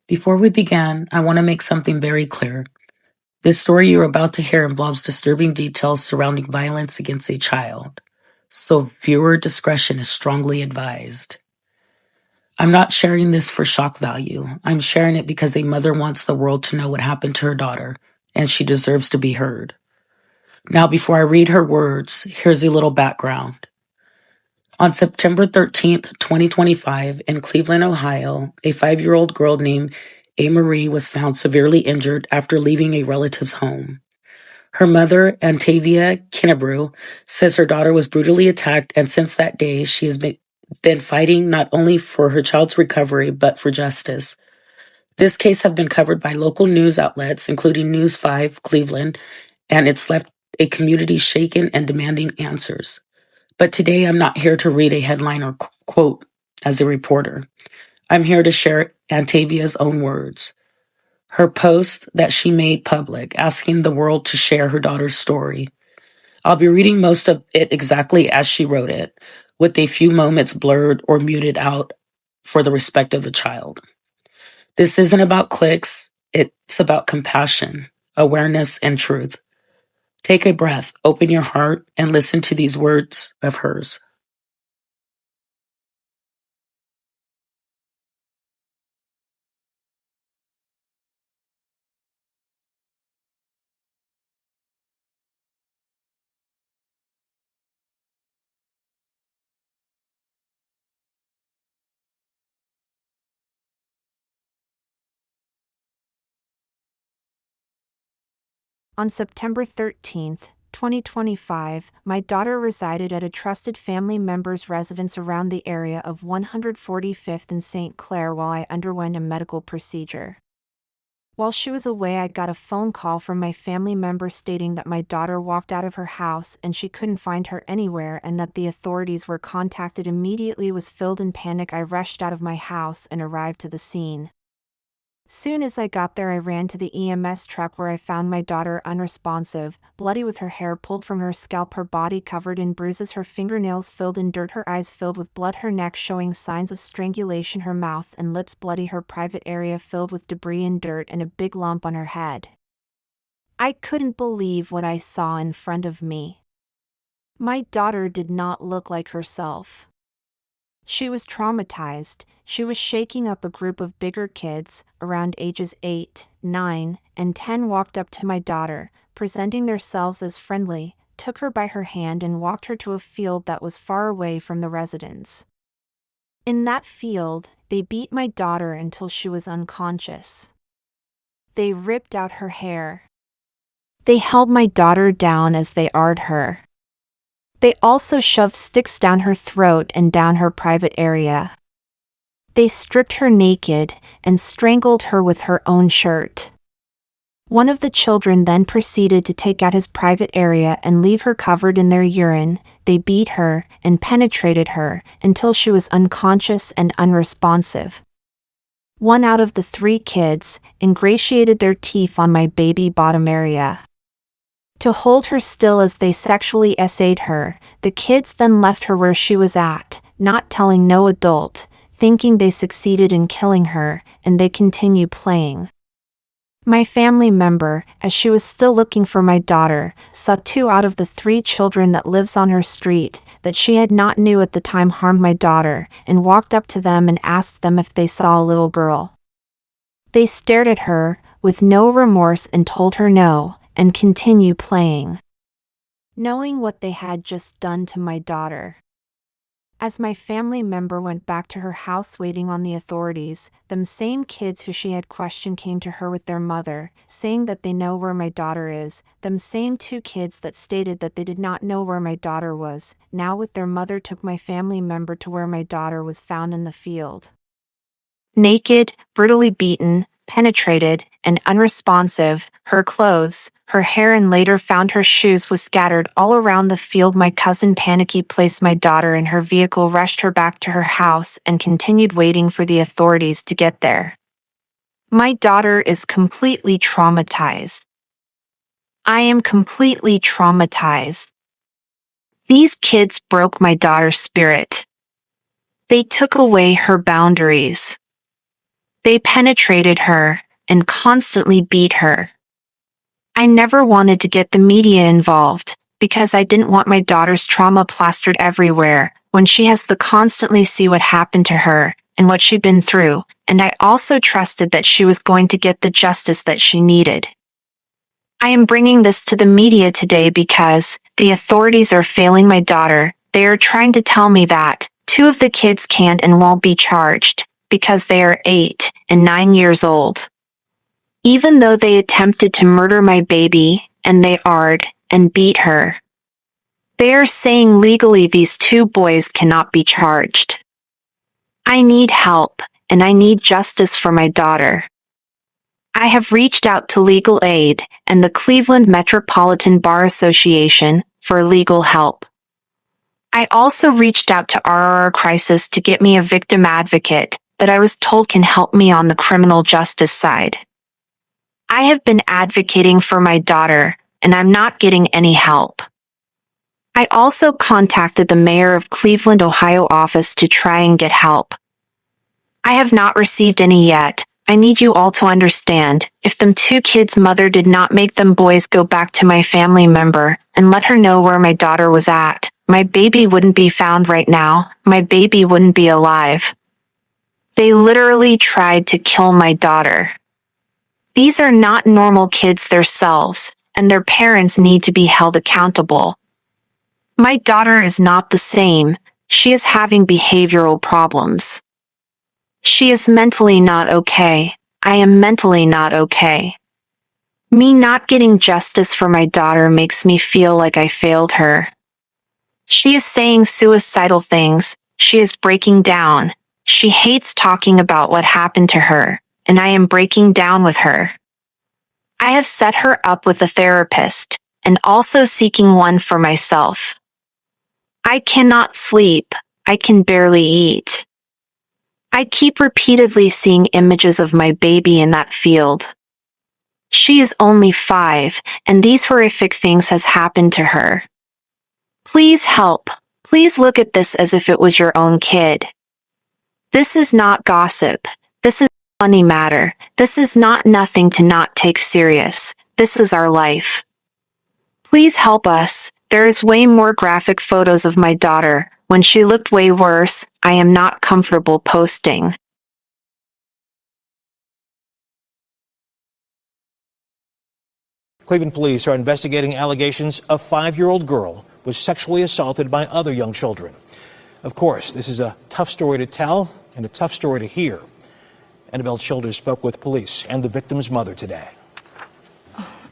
Before we begin, I want to make something very clear. This story you're about to hear involves disturbing details surrounding violence against a child, so viewer discretion is strongly advised. I'm not sharing this for shock value. I'm sharing it because a mother wants the world to know what happened to her daughter, and she deserves to be heard. Now, before I read her words, here's a little background. On September 13th, 2025, in Cleveland, Ohio, a 5-year-old girl named Amarie was found severely injured after leaving a relative's home. Her mother, Antavia Kennibrew, says her daughter was brutally attacked, and since that day, she has been fighting not only for her child's recovery, but for justice. This case has been covered by local news outlets, including News 5 Cleveland, and it's left a community shaken and demanding answers. But today I'm not here to read a headline or quote as a reporter. I'm here to share Antavia's own words. Her post that she made public, asking the world to share her daughter's story. I'll be reading most of it exactly as she wrote it, with a few moments blurred or muted out for the respect of the child. This isn't about clicks, it's about compassion, awareness, and truth. Take a breath, open your heart, and listen to these words of hers. On September 13th, 2025, my daughter resided at a trusted family member's residence around the area of 145th and St. Clair while I underwent a medical procedure. While she was away, I got a phone call from my family member stating that my daughter walked out of her house and she couldn't find her anywhere and that the authorities were contacted immediately. Was filled in panic. I rushed out of my house and arrived to the scene. Soon as I got there, I ran to the EMS truck where I found my daughter unresponsive, bloody with her hair pulled from her scalp, her body covered in bruises, her fingernails filled in dirt, her eyes filled with blood, her neck showing signs of strangulation, her mouth and lips bloody, her private area filled with debris and dirt, and a big lump on her head. I couldn't believe what I saw in front of me. My daughter did not look like herself. She was traumatized. She was shaking up. A group of bigger kids, around ages 8, 9, and 10, walked up to my daughter, presenting themselves as friendly, took her by her hand and walked her to a field that was far away from the residence. In that field, they beat my daughter until she was unconscious. They ripped out her hair. They held my daughter down as they AR'd her. They also shoved sticks down her throat and down her private area. They stripped her naked and strangled her with her own shirt. One of the children then proceeded to take out his private area and leave her covered in their urine. They beat her and penetrated her until she was unconscious and unresponsive. One out of the 3 kids ingratiated their teeth on my baby bottom area. To hold her still as they sexually essayed her, the kids then left her where she was at, not telling no adult, thinking they succeeded in killing her, and they continued playing. My family member, as she was still looking for my daughter, saw 2 out of the 3 children that lives on her street, that she had not knew at the time, harmed my daughter, and walked up to them and asked them if they saw a little girl. They stared at her, with no remorse, and told her no, and continue playing. Knowing what they had just done to my daughter. As my family member went back to her house waiting on the authorities, them same kids who she had questioned came to her with their mother, saying that they know where my daughter is. Them same 2 kids that stated that they did not know where my daughter was, now with their mother took my family member to where my daughter was found in the field. Naked, brutally beaten, penetrated, and unresponsive, her clothes, her hair, and later found her shoes was scattered all around the field. My cousin panicky placed my daughter in her vehicle, rushed her back to her house, and continued waiting for the authorities to get there. My daughter is completely traumatized. I am completely traumatized. These kids broke my daughter's spirit. They took away her boundaries. They penetrated her and constantly beat her. I never wanted to get the media involved because I didn't want my daughter's trauma plastered everywhere when she has to constantly see what happened to her and what she'd been through, and I also trusted that she was going to get the justice that she needed. I am bringing this to the media today because the authorities are failing my daughter. They are trying to tell me that 2 of the kids can't and won't be charged because they are 8 and 9 years old. Even though they attempted to murder my baby and they AR'd and beat her, they are saying legally these 2 boys cannot be charged. I need help and I need justice for my daughter. I have reached out to legal aid and the Cleveland Metropolitan Bar Association for legal help. I also reached out to RRR Crisis to get me a victim advocate that I was told can help me on the criminal justice side. I have been advocating for my daughter, and I'm not getting any help. I also contacted the mayor of Cleveland, Ohio office to try and get help. I have not received any yet. I need you all to understand, if them 2 kids' mother did not make them boys go back to my family member and let her know where my daughter was at, my baby wouldn't be found right now. My baby wouldn't be alive. They literally tried to kill my daughter. These are not normal kids themselves, and their parents need to be held accountable. My daughter is not the same. She is having behavioral problems. She is mentally not okay. I am mentally not okay. Me not getting justice for my daughter makes me feel like I failed her. She is saying suicidal things. She is breaking down. She hates talking about what happened to her, and I am breaking down with her. I have set her up with a therapist, and also seeking one for myself. I cannot sleep. I can barely eat. I keep repeatedly seeing images of my baby in that field. She is only 5, and these horrific things has happened to her. Please help. Please look at this as if it was your own kid. This is not gossip. This is a funny matter. This is not nothing to not take serious. This is our life. Please help us. There is way more graphic photos of my daughter. When she looked way worse, I am not comfortable posting. Cleveland police are investigating allegations a 5-year-old girl was sexually assaulted by other young children. Of course, this is a tough story to tell and a tough story to hear. Annabelle Childers spoke with police and the victim's mother today.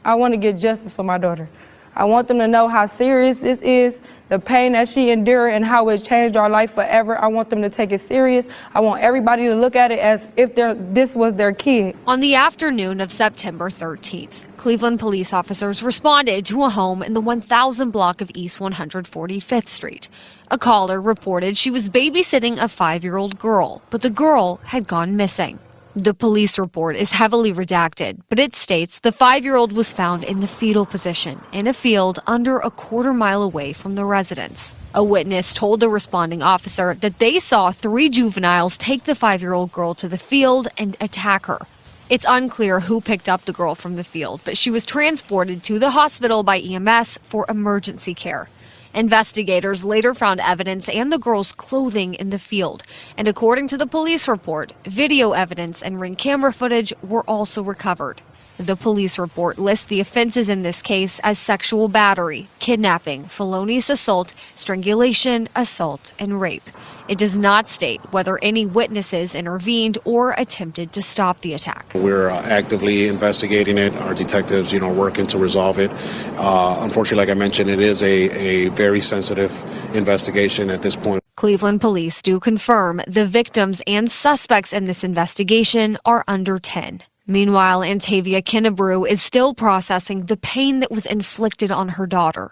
I want to get justice for my daughter. I want them to know how serious this is, the pain that she endured and how it changed our life forever. I want them to take it serious. I want everybody to look at it as if this was their kid. On the afternoon of September 13th, Cleveland police officers responded to a home in the 1000 block of East 145th Street. A caller reported she was babysitting a 5-year-old girl, but the girl had gone missing. The police report is heavily redacted, but it states the 5-year-old was found in the fetal position in a field under a quarter-mile away from the residence. A witness told the responding officer that they saw 3 juveniles take the 5-year-old girl to the field and attack her. It's unclear who picked up the girl from the field, but she was transported to the hospital by EMS for emergency care. Investigators later found evidence and the girl's clothing in the field, and according to the police report, video evidence and ring camera footage were also recovered. The police report lists the offenses in this case as sexual battery, kidnapping, felonious assault, strangulation, assault, and rape. It does not state whether any witnesses intervened or attempted to stop the attack. We're actively investigating it. Our detectives, working to resolve it. Unfortunately, like I mentioned, it is a very sensitive investigation at this point. Cleveland police do confirm the victims and suspects in this investigation are under 10. Meanwhile, Antavia Kennibrew is still processing the pain that was inflicted on her daughter.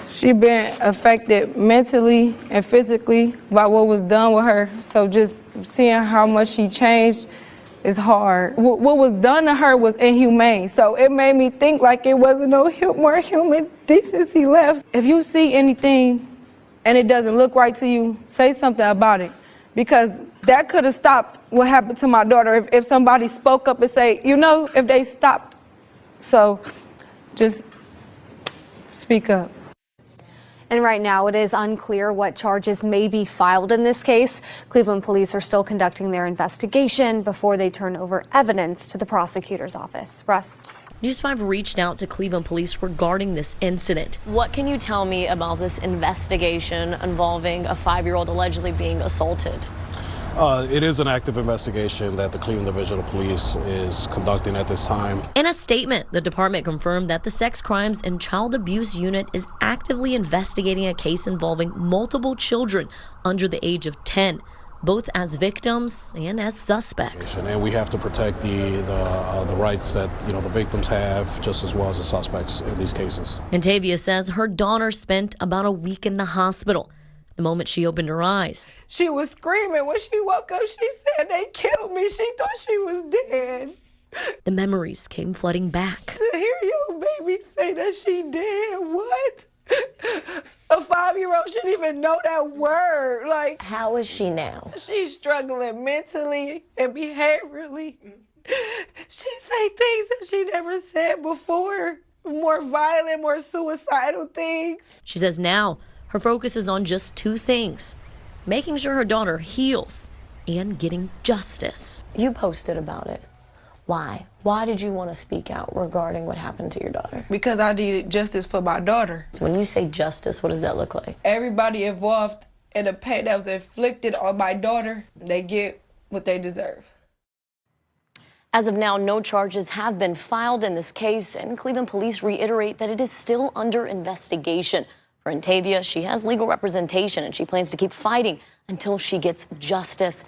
She been affected mentally and physically by what was done with her. So just seeing how much she changed is hard. What was done to her was inhumane. So it made me think like it wasn't no more human decency left. If you see anything and it doesn't look right to you, say something about it. Because That could have stopped what happened to my daughter if somebody spoke up and say, if they stopped. So just speak up. And right now, it is unclear what charges may be filed in this case. Cleveland police are still conducting their investigation before they turn over evidence to the prosecutor's office. Russ? News 5 reached out to Cleveland police regarding this incident. What can you tell me about this investigation involving a 5-year-old allegedly being assaulted? It is an active investigation that the Cleveland Division of Police is conducting at this time. In a statement, the department confirmed that the Sex Crimes and Child Abuse Unit is actively investigating a case involving multiple children under the age of 10, both as victims and as suspects. And we have to protect the rights that the victims have, just as well as the suspects in these cases. Antavia says her daughter spent about a week in the hospital. The moment she opened her eyes, She was screaming. When she woke up, she said they killed me. She thought she was dead. the memories came flooding back. To hear your baby say that she dead, what? A 5-year-old shouldn't even know that word. Like, How is she now? she's struggling mentally and behaviorally. She say things that she never said before. More violent, more suicidal things. She says now her focus is on just 2 things: making sure her daughter heals and getting justice. You posted about it. Why? Why did you want to speak out regarding what happened to your daughter? Because I needed justice for my daughter. So when you say justice, what does that look like? Everybody involved in the pain that was inflicted on my daughter, they get what they deserve. As of now, no charges have been filed in this case, and Cleveland police reiterate that it is still under investigation. For Antavia, she has legal representation and she plans to keep fighting until she gets justice.